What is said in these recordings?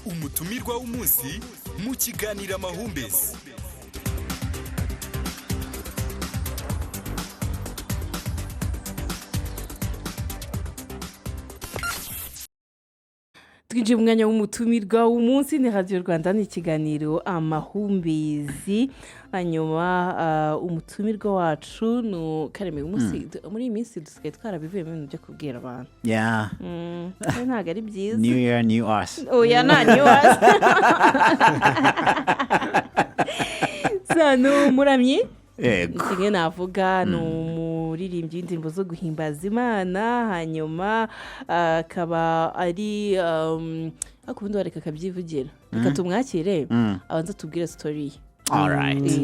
umutumirwa w'umunsi mu kiganiro amahumbezi. Twinjiye mu mwanya w'umutumirwa w'umunsi ni Radio Rwanda, ni ikiganiro amahumbezi. Hanyuma umutumirwa wacu no kareme umunsi muri iyi minsi dusigaye twarabivuye mu bintu byo kubwira abantu. Yeah. Ntago ari byiza. New year, new us. Oh ya na new us. Sano muramyi? Yego. Kimwe navuga no muririmbyi w'indirimbo zo guhimbaza Imana, hanyuma akaba ari akubundi wareka kabyivugira. Reka tumwakire abanza tubwire story. All right.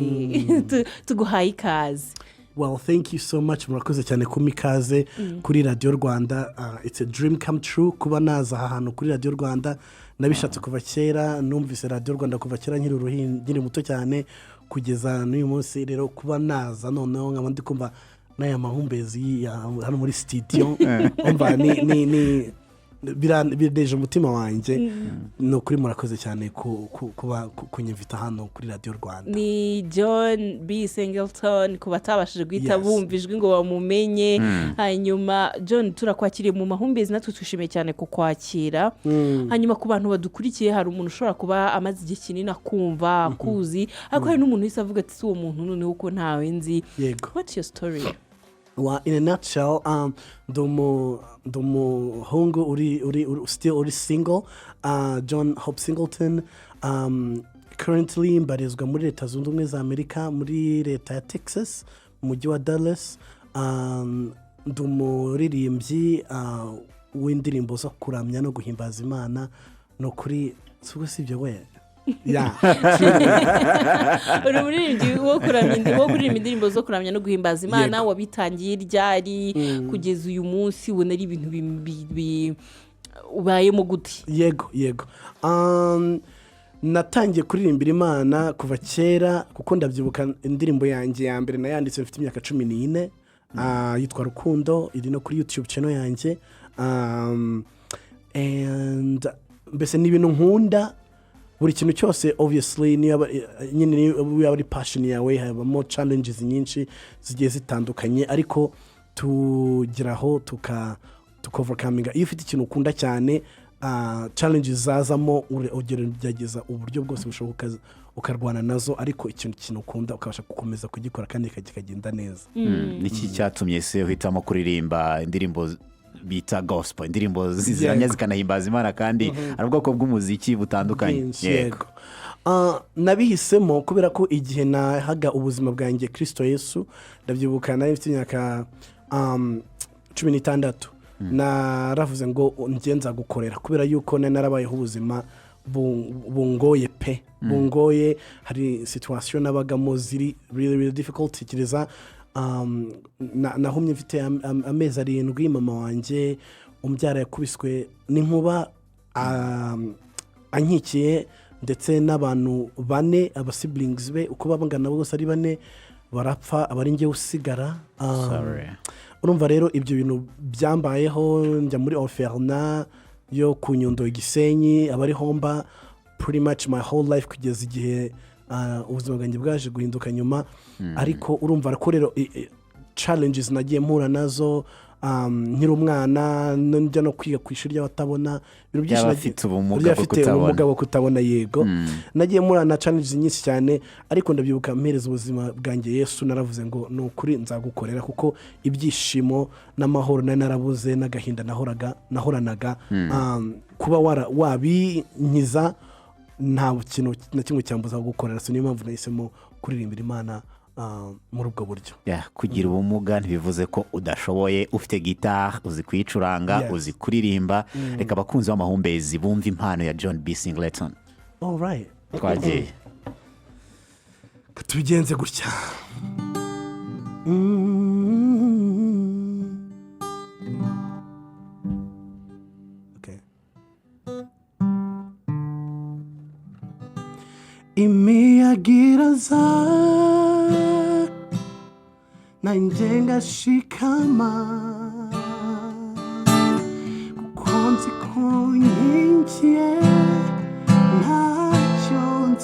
Tuguhaye ikaze. Well, thank you so much. Murakoze cyane kumikaze kuri Radio Rwanda. It's a dream come true kuba naza ahantu kuri Radio Rwanda. Nabishatse kuva kera, numvise Radio Rwanda kuva kera nkiri uruhinja muto cyane kugeza n'uyu munsi. Rero kuba naza noneho nkaba ndi kumva n'aya mahumbezi hano muri studio umva ni biradeje umutima wanjye. No kuri murakoze cyane kuba kunyivita hano kuri Radio Rwanda. Ni John B Singleton kuba tabashije guhita bumvijwe ngo bamumenye. Hanyuma John, turakwakiriye mu mahumbezi, natwe twishimiye cyane kukwakira. Hanyuma ku bantu badukurikiye, hari umuntu ushobora kuba amaze igihe kinini akumva akuzi, ariko hari n'umuntu wese avuga ati uwo muntu noneho uko ntawe nzi. What's your story? Well, in a nutshell, domo hongo uri single, John Hope Singleton, currently mbarizwa muri Leta Zunze Ubumwe za Amerika, muri leta ya Texas, mu mujyi wa Dallas. Ndumuririmbyi w'indirimbo zo kuramya no guhimbaza Imana. No kuri sibyo we. Yeah. Uri muririmbyi wo kuririmba indirimbo zo kuramya no guhimbaza Imana, wabitangiye ryari kugeza uyu munsi ubona ari ibintu ubayemo gute? Yego. Natangiye kuririmbira Imana kuva kera, kuko ndabyibuka indirimbo yanjye ya mbere nayanditse mfite imyaka 14, yitwa Rukundo, iri no kuri YouTube channel yanjye. And mbese ni ibintu nkunda. Buri kintu cyose obviously nyine ari passion yawe, habamo challenges nyinshi zigiye zitandukanye, ariko tugiraho tukovercoming. Iyo ufite ikintu ukunda cyane, challenges zazamo ugerageza uburyo bwose bushoboka ukarwana nazo, ariko ikintu ukunda ukabasha gukomeza kugikora kandi kikagenda neza. Niki cyatumye se uhitamo kuririmba indirimbo bita gospel, indirimbo ziziramya zikanahimbaza Imana kandi ari ubwoko bw'umuziki butandukanye? Yego. Nabihisemo kubera ko igihe nahaga ubuzima bwanjye Kristo Yesu, ndabyibuka nari mfite imyaka 16, naravuze ngo ngenza gukorera, kubera yuko narabayeho ubuzima bungoye bungoye. Hari situation nabagamo ziri really difficult. Kireza nahumye mfite amezi 7, mama wanjye umbyara yakubiswe n'inkuba, ankikiye, ndetse n'abantu 4 aba siblings be uko babangana bose ari 4 barapfa, abari ngiye usigara. Urumva rero ibyo bintu byambayeho, njya muri orphelinat yo ku Nyundo Gisenyi, abari homba pretty much my whole life kugeza igihe ubuzima bwanjye bwaje guhinduka nyuma. Ariko urumva ko rero challenges nagiye mpura nazo nkiri umwana, njya no kwiga ku ishuri ry'abatabona, ibintu byinshi bafite ubumuga bwo kutabona. Yego, nagiye mpura na challenges nyinshi cyane, ariko ndabyibuka mpereza ubuzima bwanjye Yesu, naravuze ngo ni ukuri nzagukorera, kuko ibyishimo n'amahoro narabuze, n'agahinda nahoranaga, kuba wabinkiza nta kintu na kimwe cyambuza gukorera. So niyo mpamvu nahisemo kuririmbira Imana muri ubwo buryo. Kugira ubumuga ntibivuze ko udashoboye. Ufite guitar, uzi kuyicuranga, uzi kuririmba. Reka abakunzi b'amahumbezi bumva impano ya John B Singleton. All right. Twagiye. Tubigenze gutya. Imiyagiraza nanjye ngashikama, kuko nzi ko nkingiye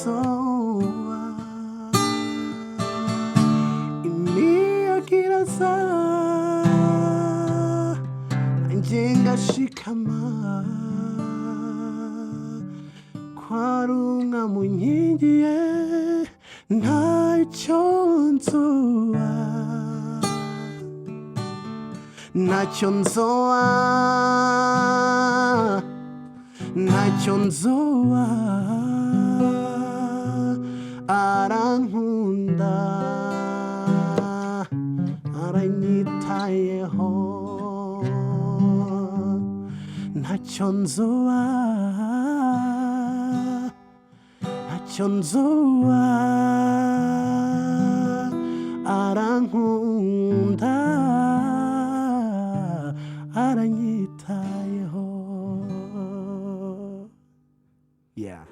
nzoa imiyaga iraza nanjye ngashikama kwari umwami unkingiye ntacyo nzoa ntacyo nzoa ntacyo nzoa arankunda aranyitayeho ntacyo nzoa ntacyo nzoa arankunda aranyitayeho. Yeah.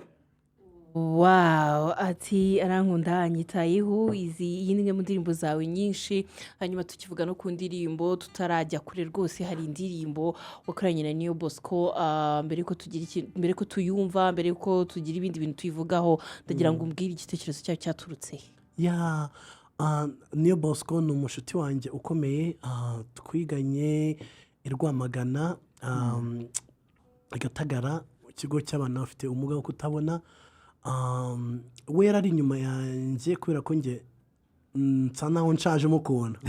Wow, ati arankunda anyitayeho. Iyi ni imwe mu ndirimbo zawe nyinshi. Hanyuma tukivuga no ku ndirimbo tutarajya kure rwose, hari indirimbo wakoranye na Niyo Bosco mbere ko tuyumva, mbere ko tugira ibindi bintu tuyivugaho, ndagira ngo umbwire igitekerezo cyawe cyaturutse. Yeah. Niyo Bosco ni umushuti wanjye ukomeye, twiganye i Rwamagana, Gatagara, ikigo cy'abana bafite ubumuga bwo kutabona. We yari ari inyuma yanjye kubera ko njye nsa naho nshajemo ukuntu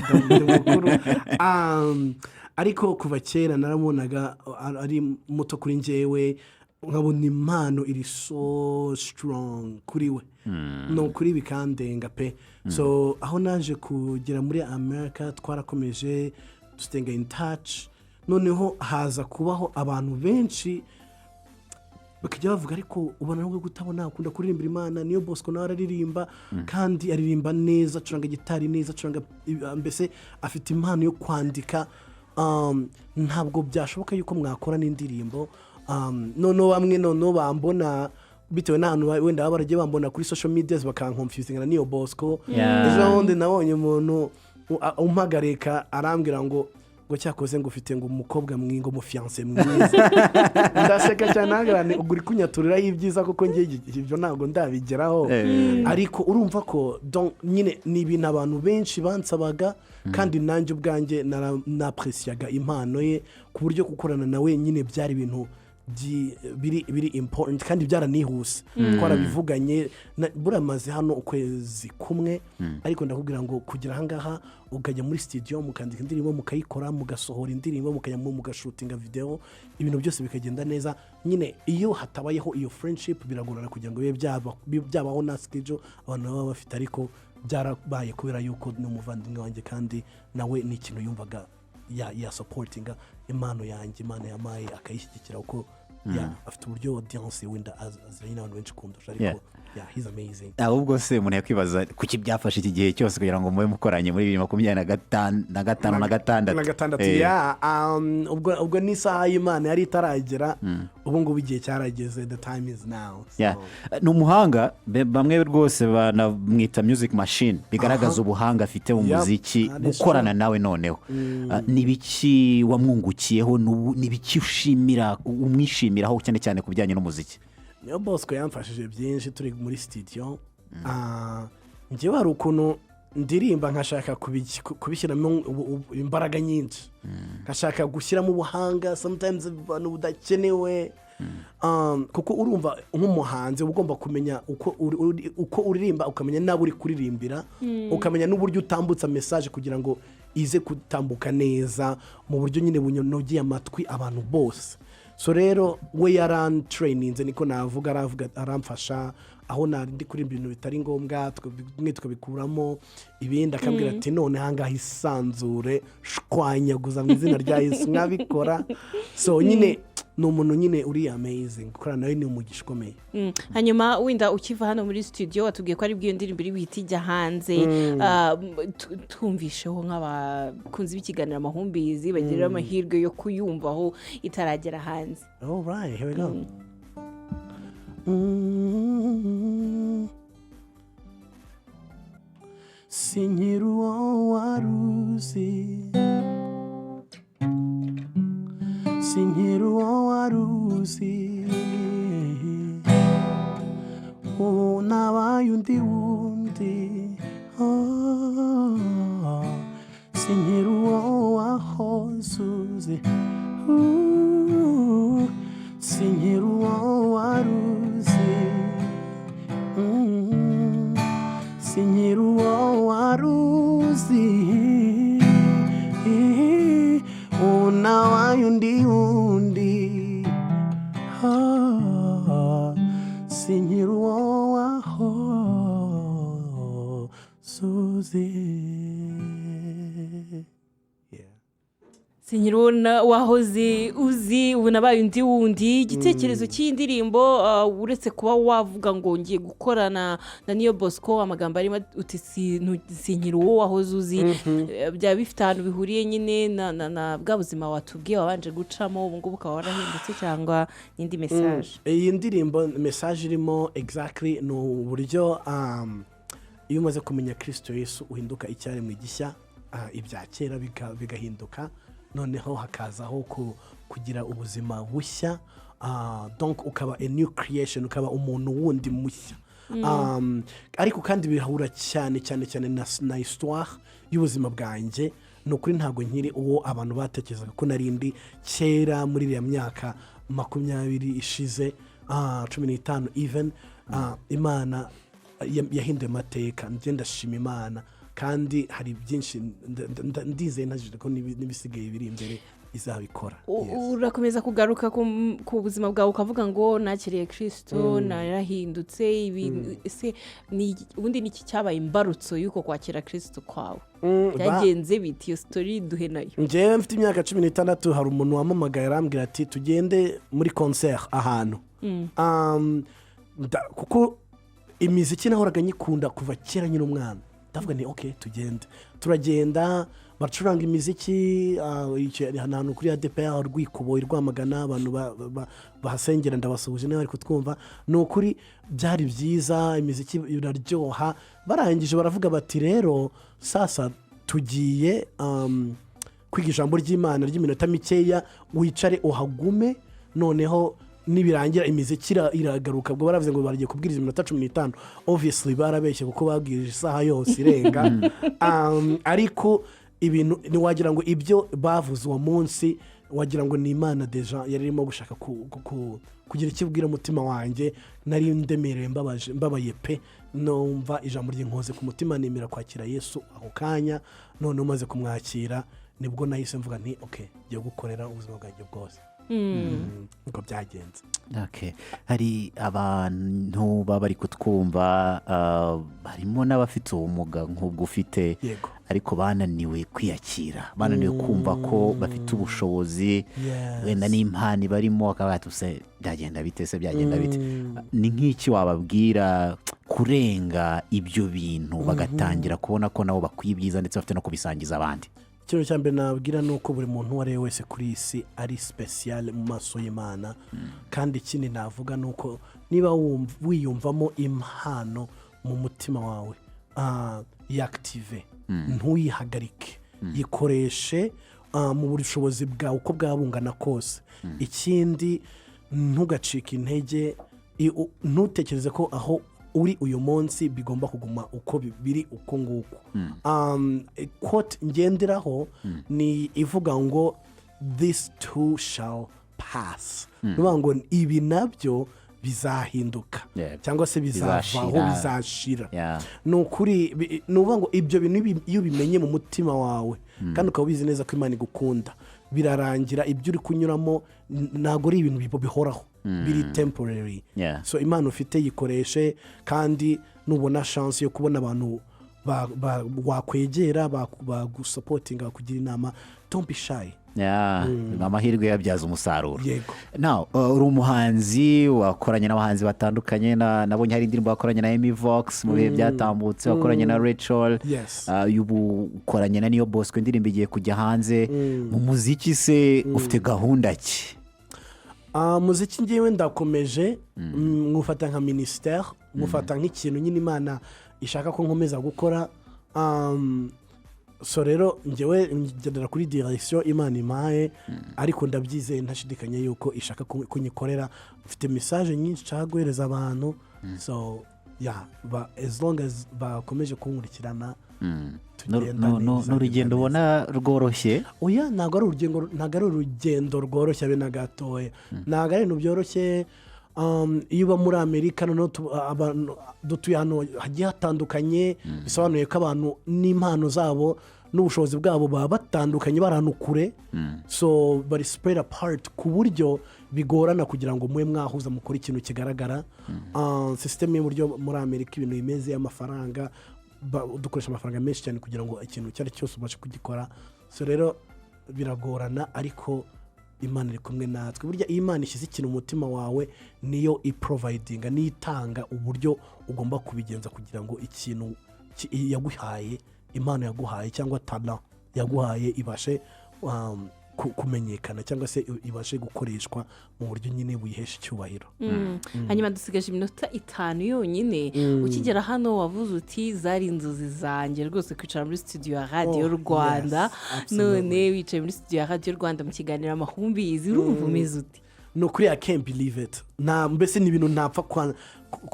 ariko kuva kera naramubonaga ari muto kuri njyewe, nkabona impano iri so strong kuri we, no kuri bikandenga pe. So aho naje kugera muri Amerika twarakomeje dustenga in touch, noneho haza kubaho abantu benshi bakajya bavuga ariko ubona nubwo gutabona akunda kuririmbira Imana. Niyo Bosco nawe araririmba kandi aririmba neza, acuranga gitari neza, acuranga mbese afite impano yo kwandika. Ntabwo byashoboka yuko mwakora n'indirimbo. Noneho bamwe bambona bitewe n'ahantu wenda baba baragiye bambona kuri social media bakankonfusinga na Niyo Bosco. Ejo bundi nabonye umuntu umpagarika arambwira ngo cyakoze ngo ufite ngo umukobwa mwingo mufiance mwiza. Ndaseka cyane nagarane uguri kunyaturira y'ibyiza kuko ngiye ibyo ntabwo ndabigeraho. Ariko urumva ko nyine ni ibintu abantu benshi bansabaga, kandi nanjye ubwanjye napreciaga impano ye ku buryo gukorana nawe nyine byari ibintu biri important kandi byaranihuse. Twarabivuganye buramaze hano ukwezi kumwe, ariko ndakubwira ngo kugira ahangaha ukajya muri studio mukandika indirimbo, mukayikora, mugasohora indirimbo, mukajya mugashutinga video, ibintu byose bikagenda neza. Nyine iyo hatabayeho iyo friendship biragorana kugira ngo byabaho na schedule abantu baba bafite, ariko byarabaye kubera yuko ni umuvandimwe wanjye kandi nawe ni ikintu yumvaga ya supportinga impano yanjye, Imana yamaye akayishyigikira uko afite uburyo audience wenda aziranye n'abantu benshi kundusha, ariko he's amazing. Ahubwo se umuntu yakwibaza kuki byafashe iki gihe cyose kugira ngo mube mukoranye muri 2025 na 6. Ubwo n'isaha y'Imana yari itaragera, ubu ngubu igihe cyarageze, the time is now. Ni umuhanga, bamwe rwose banamwita music machine, bigaragaza ubuhanga afite mu muziki. Gukorana nawe noneho nibiki wamwungukiyeho, nibiki umwishimiraho cyane cyane ku bijyanye n'umuziki? Niyo Bosco yamfashije byinshi turi muri studio. Njyewe hari ukuntu ndirimba nkashaka kubishyiramo imbaraga nyinshi, nkashaka gushyiramo ubuhanga sometimes abantu budakenewe. Kuko urumva nk'umuhanzi ugomba kumenya uko uririmba, ukamenya nawe uri kuririmbira, ukamenya n'uburyo utambutsa message kugira ngo ize kutambuka neza mu buryo nyine bunogeye amatwi abantu bose. So rero we yarantraininze, niko navuga, aramfasha aho ndi kuri ibintu bitari ngombwa, tukabikuramo ibindi, akambwira ati none hangaha isanzure shwanyaguza mu izina rya Yesu nkabikora. So nyine ni umuntu nyine uri amazing, gukorana nawe ni umugisha ukomeye. Hanyuma wenda ukiva hano muri studio watubwiye ko ari bwiyo ndirimbo iri buhita ijya hanze. Twumvisheho nk'abakunzi b'ikiganiro Amahumbezi bagirira amahirwe yo kuyumvaho itaragera hanze. All right, here we go. Sinkiri uwo waruzi, sinkiri uwo waruzi, ubu undi wundi sinkiri uwo wahoze uzi sinkiri uwo waruzi sinkiri uwo waruzi unawaye undi wundi sinkiri uwo wahoze uzi. sinkiri uwo wahoze uzi ubu nabaye undi wundi. Igitekerezo cy'indirimbo uretse kuba wavuga ngo ngiye gukorana na Niyo Bosco amagambo arimo uti sinkiri uwo wahoze uzi byaba bifite ahantu bihuriye nyine na bwa buzima watubwiye wabanje gucamo ubu ngubu ukaba warahindutse cyangwa n'indi message. Iyi ndirimbo message irimo exactly ni uburyo iyo umaze kumenya Kristo Yesu uhinduka icyaremwe gishya, ibya kera bigahinduka noneho hakazaho kugira ubuzima bushya, donc ukaba a new creation, ukaba umuntu wundi mushya. Ariko kandi bihura cyane na histoire y'ubuzima bwanjye. Ni ukuri ntabwo nkiri uwo abantu batekerezaga ko narindi kera muri iriya myaka 20 ishize, 15 even. Imana yahinduye amateka, ndashima Imana kandi hari byinshi ndizeye ntajije ko n'ibisigaye biri imbere izabikora. Urakomeza kugaruka ku buzima bwawe ukavuga ngo nakiriye Kristo narahindutse ese ubundi niki cyabaye imbarutso y'uko kwakira Kristo kwawe byagenze biti? Iyo story duhe nayo. Njyewe mfite imyaka 16 hari umuntu wamamagaye arambwira ati tugende muri concert ahantu, kuko imiziki nahoraga nyikunda kuva kera nyine umwana. Ndavuga ni okay tugende. Turagenda bacuranga imiziki ahantu kuri ADPR Rwikubo Rwamagana, abantu bahasengera ndabasuhuje nawe ariko twumva ni ukuri byari byiza, imiziki iraryoha. Barangije baravuga bati rero sasa tugiye kwiga ijambo ry'Imana ry'iminota mikeya, wicare uhagume noneho nibirangira imiziki iragaruka. Ubwo baravuze ngo baragiye kubwiriza iminota 15. Obviously barabeshye kuko babwirije isaha yose irenga. Ariko ibintu niwagira ngo ibyo bavuze uwo munsi wagira ngo ni Imana deja yari irimo gushaka kugira ikibwira umutima wanjye. Nari ndemereye mbabaye pe, numva ijambo ry'inkoze ku mutima, nemera kwakira Yesu ako kanya. None umaze kumwakira nibwo nahise mvuga nti okay ngiye gukorera ubuzima bwanjye bwose. Uko byagenze. Okay. Hari abantu baba bari kutwumva, harimo n'abafite ubumuga nk'ubwo ufite, ariko bananiwe kwiyakira, bananiwe kumva ko bafite ubushobozi, wenda n'impano barimo akaba tuse byagenda bite se byagenda bite. Ni nk'iki wababwira kurenga ibyo bintu bagatangira kubona ko nabo bakwibyiza ndetse bafite no kubisangiza abandi? Ikintu cya mbere nabwira ni uko buri muntu uwo ari we wese kuri iyi si ari special mu maso y'Imana. Kandi ikindi navuga ni uko niba wiyumvamo impano mu mutima wawe, yakitive, ntuyihagarike, yikoreshe mu bushobozi bwawe uko bwabungana kose. Ikindi ntugacike intege, ntutekereze ko aho uri uyu munsi bigomba kuguma uko biri uko nguko. Quote ngenderaho ni ivuga ngo this too shall pass. Nuvuga ngo ibi nabyo bizahinduka cyangwa se bizavaho, bizashira. Ni ukuri nuvuga ngo ibyo bintu iyo bimenye mu mutima wawe kandi ukaba ubizi neza ko Imana igukunda, birarangira. Ibyo uri kunyuramo ntabwo ari ibintu bihoraho, biri temporary. So Imana ufite yikoreshe, kandi nubona chance yo kubona abantu wakwegera bagusuportinga, kugira inama, don't be shy. amahirwe yabyaza umusaruro. Now uri umuhanzi wakoranye n'abahanzi batandukanye, nabonye hari indirimbo wakoranye na Amy Vox mu bihe byatambutse, wakoranye na Rachel, ubu ukoranye na Niyo Bosco, indirimbo igiye kujya hanze. Mu muziki se ufite gahunda ki? Muziki ngewe ndakomeje, ngufata nka ministère, ngufata nk'ikintu nyine Imana ishaka ko nkomeza gukora. So rero ngewe ngendera kuri direction Imana impaye, ariko ndabyizeye ntashidikanye yuko ishaka kunyikorera. Mfite message nyinshi nshaka guhereza abantu, so as long as bakomeje kunkurikirana ni urugendo ubona rworoshye. oya ntabwo ari urugendo rworoshye abe na gatoya, ntabwo ari ibintu byoroshye. iyo uba muri Amerika noneho dutuye hano hagiye hatandukanye, bisobanuye ko abantu n'impano zabo n'ubushobozi bwabo baba batandukanye, bari ahantu kure, so bari spread apart ku buryo bigorana kugira ngo mube mwahuza mukore ikintu kigaragara. Sisiteme y'uburyo muri Amerika ibintu bimeze y'amafaranga, dukoresha amafaranga menshi cyane kugira ngo ikintu icyo ari cyose ubashe kugikora, so rero biragorana, ariko Imana iri kumwe natwe. Burya iyo Imana ishyize ikintu mu mutima wawe niyo iprovidinga, niyo itanga uburyo ugomba kubigenza kugira ngo ikintu yaguhaye, impano yaguhaye cyangwa talent yaguhaye ibashe kumenyekana cyangwa se ibashe gukoreshwa mu buryo nyine buyihesha icyubahiro. hanyuma dusigaje iminota 5 yonyine. ukigera hano wavuze uti zari inzozi zanjye rwose kwicara muri studio ya Radio Rwanda. none wicaye muri studio ya Radio Rwanda mu kiganiro amahumbizi, urumva umeze uti? No kuri I can't believe it. Mbese ni ibintu ntapfa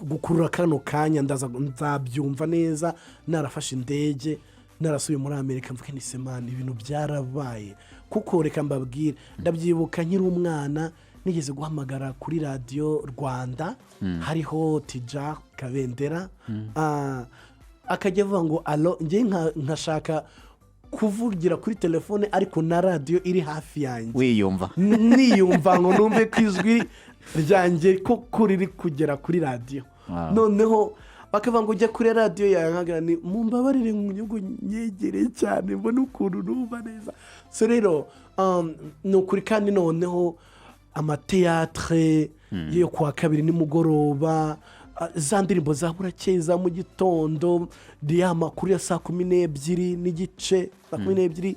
gukurura kano kanya, nzabyumva neza narafashe indege narasubiye muri Amerika, mvuga ni semana ibintu byarabaye. kuko reka mbabwire, ndabyibuka nkiri umwana nigeze guhamagara kuri Radio Rwanda, hariho Tija Kabendera, akajya avuga ngo alo, njye nkashaka kuvugira kuri telefone ariko na radio iri hafi yanjye, wiyumva niyumva ngo numve ko ijwi ryanjye ko riri kugera kuri radio. noneho bakavuga ngo ujya kuri radio yawe, ni mumbabarire mu nyugu nyegereye cyane mbona ukuntu numva neza. so rero ni ukuri kandi noneho amateatre yo kuwa kabiri nimugoroba, za ndirimbo za burakeye za mu gitondo, ya makuru ya 12:30 n'igice 12:30,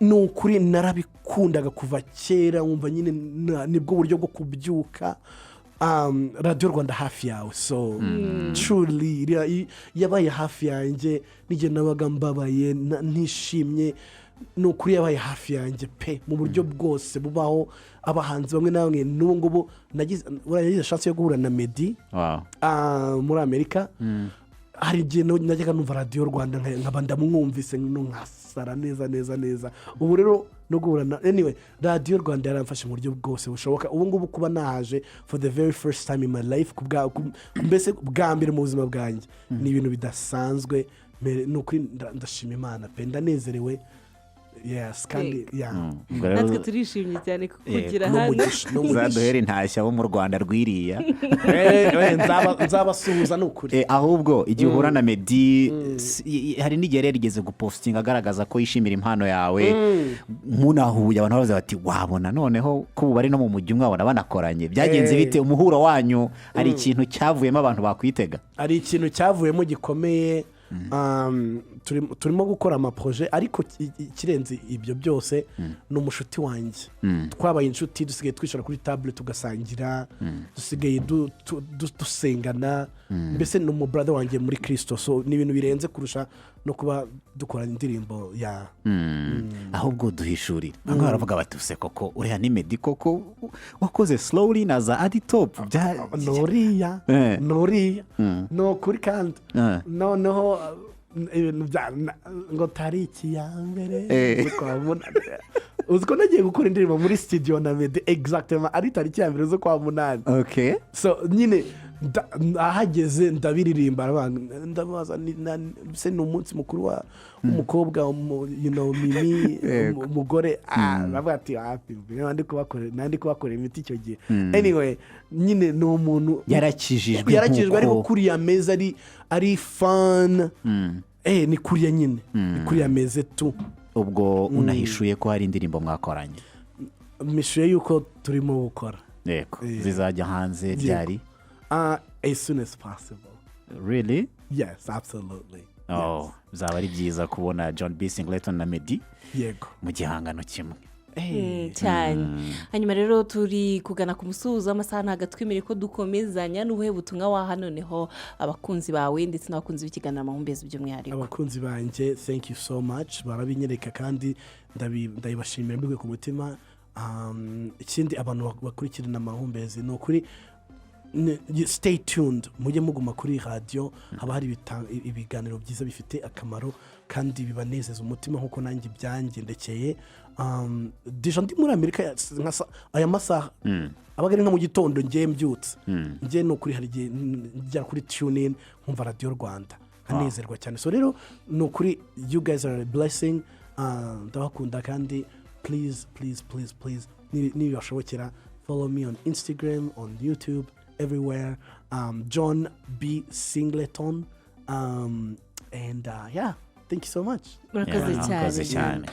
ni ukuri narabikundaga kuva kera, wumva nyine nibwo buryo bwo kubyuka. Radio Rwanda hafi yawe, so truly yabaye hafi yanjye, nige nabaga mbabaye ntishimye, ni ukuri yabaye hafi yanjye pe mu buryo bwose bubaho. abahanzi bamwe na bamwe n'ubu ngubu nagize chance yo guhura na Meddy muri Amerika. hari igihe najyaga numva Radio Rwanda nkaba ndamwumvise nkasara neza. ubu rero no guhura na anyway Radio Rwanda yaramfashe mu buryo bwose bushoboka. ubu ngubu kuba nahaje for the very first time in my life, mbese bwa mbere mu buzima bwanjye, ni ibintu bidasanzwe. nuko ndashima Imana pe, ndanezerewe. Yes, kandi natwe turishimye cyane kugira hano. zaduhera intashya bo mu Rwanda rwiriya. nzabasuhuza n'ukuri. ahubwo igihe uhura na Meddy, hari n'igihe rero igeze gupostinga agaragaza ko yishimira impano yawe, munahuye abantu bavuze bati wabona noneho ko bari no mu mujyi umwe wabona banakoranye. byagenze bite umuhuro wanyu? hari ikintu cyavuyemo abantu bakwitega? hari ikintu cyavuyemo gikomeye. turimo gukora amaproje, ariko ikirenze ibyo byose ni umushuti wanjye. twabaye inshuti, dusigaye twicara kuri table tugasangira, dusigaye dusengana, mbese ni umubrother wanjye muri Kristo. so ni ibintu birenze kurusha no kuba dukora indirimbo ya ahubwo duhishurira. bamwe baravuga bati use koko uriya ni Meddy koko wakoze slowly na za adi top noriya no kuri kandi noneho ngo tariki ya mbere uzi ko nagiye gukora indirimbo muri studio na Meddy exactement ari tariki ya mbere zo kwa munani. okay, so nyine ahageze ndabiririmba, ndabaza se ni umunsi mukuru w'umukobwa Mimi umugore, bavuga ati happy nandi kubakorera imiti icyo gihe. anyway nyine ni umuntu yarakijijwe ariko kuriya meza ari fun. ni kuriya nyine ni kuriya meze tu. ubwo unahishuye ko hari indirimbo mwakoranye? mishuye yuko turimo gukora. yego, zizajya hanze ryari? As soon as possible. Really? Yes, absolutely. bizaba ari byiza kubona John B. Singleton na Meddy yego mu gihangano kimwe cyane. hanyuma rero turi kugana ku musozo, amasaha ntago twemere ko dukomezanya. n'ubuhe butumwa waha noneho abakunzi bawe ndetse n'abakunzi b'ikiganiro amahumbezi by'umwihariko? abakunzi banjye, thank you so much, barabinyereka kandi ndabibashimira mbikuye ku mutima. ikindi abantu bakurikirana amahumbezi, ni ukuri stay tuned mujye muguma kuri radiyo haba hari ibiganiro byiza bifite akamaro kandi bibanezeza umutima nk'uko nanjye byangendekeye deja ndi muri Amerika aya masaha aba ari nka mu gitondo ngiye mbyutse ngiye no kuri hari igihe njya kuri tune in nkumva radiyo Rwanda nkanezerwa cyane so rero ni ukuri you guys are a blessing ndabakunda kandi please nibashobokera follow me on Instagram, on YouTube, everywhere. John B. Singleton. And yeah, thank you so much. Murakoze cyane.